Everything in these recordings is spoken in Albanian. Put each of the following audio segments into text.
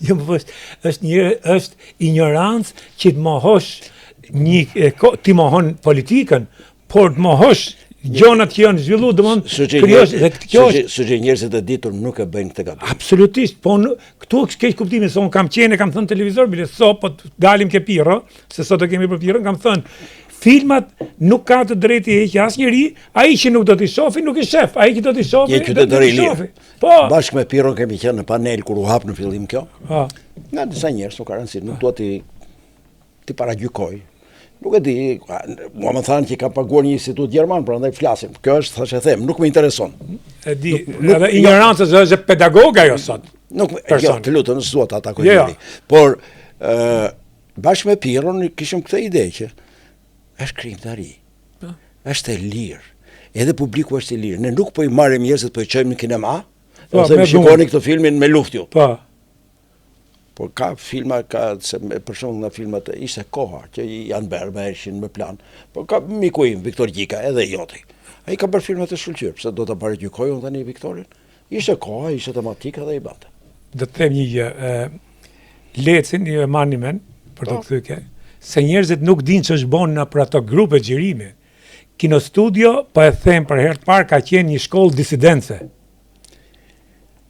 Jo më është ignorancë që të mohosh ti mohon politikën, por të mohosh gjonat që janë zhvillu, Së që njerëzit e ditur nuk e bëjnë këtë gabim. Absolutisht, po këtu keq kuptimi, se unë kam thënë televizor, bile po dalim ke pirro, se sot e kemi për pirro, kam thënë, filmat nuk ka të drejtë i heqë asnjëri, ai që nuk do t'i shofi, nuk i shef, ai që do t'i shofi, do t'i shofi. Po. Bashkë me Pirro kemi qenë në panel kur u hap në fillim kjo. Nga disa njerëz, nuk ka rëndësi, nuk dua ti paragjykoj. Nuk e di, mua më thanë që ka paguar një institut gjerman, prandaj flasim. Kjo është, thashë e them, nuk më intereson. E di, edhe ignorancës është pedagog ajo sot. Jo, të lutem, s'dua ta atakoj njëri. Por bashkë me Pirron kishim këtë ide që është krijimtari. Është e lirë. Edhe publiku është i lirë. Ne nuk po i marrim njerëzit, po i çojmë në kinema, dhe them shikoni këtë filmin me luftë ju. Po. Por ka filma, për shembull nga filmat ishte koha që janë bërë, ishin me plan. Por ka miku im Viktor Gjika, edhe joti. Ai ka bërë filma të shkëlqyer, pse do ta paragjykoj unë tani Viktorin? Ishte koha, ishte tematika dhe i bante. Do të them një gjë, lecin e marrni men për të kthyer, se njerëzit nuk dinë ç'është bën në për ato grupe xhirimi. Kino Studio, po e them për herë të parë, ka qenë një shkollë disidence.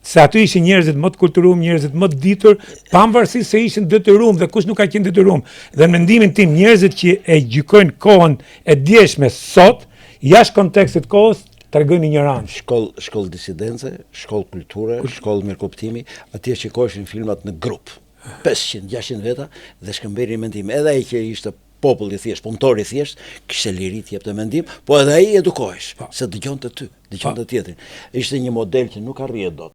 Se aty ishin njerëzit më të kulturuar, njerëzit më të ditur, pavarësisht se ishin detyruar dhe kush nuk ka qenë detyruar. Dhe në mendimin tim, njerëzit që e gjykojnë kohën e djeshme sot, jashtë kontekstit kohës, tregojnë ignorancë. Shkollë disidence, shkollë kulture, shkollë mirëkuptimi, atje shikoheshin filmat në grup. 500-600 veta dhe shkëmberi mendim. Edhe ai që ishte popull i thjesht, punëtor i thjesht, kishte liri të jepte mendim, po edhe ai edukohesh, se dëgjonte ty, dëgjonte tjetrin. Ishte një model që nuk arrihet dot.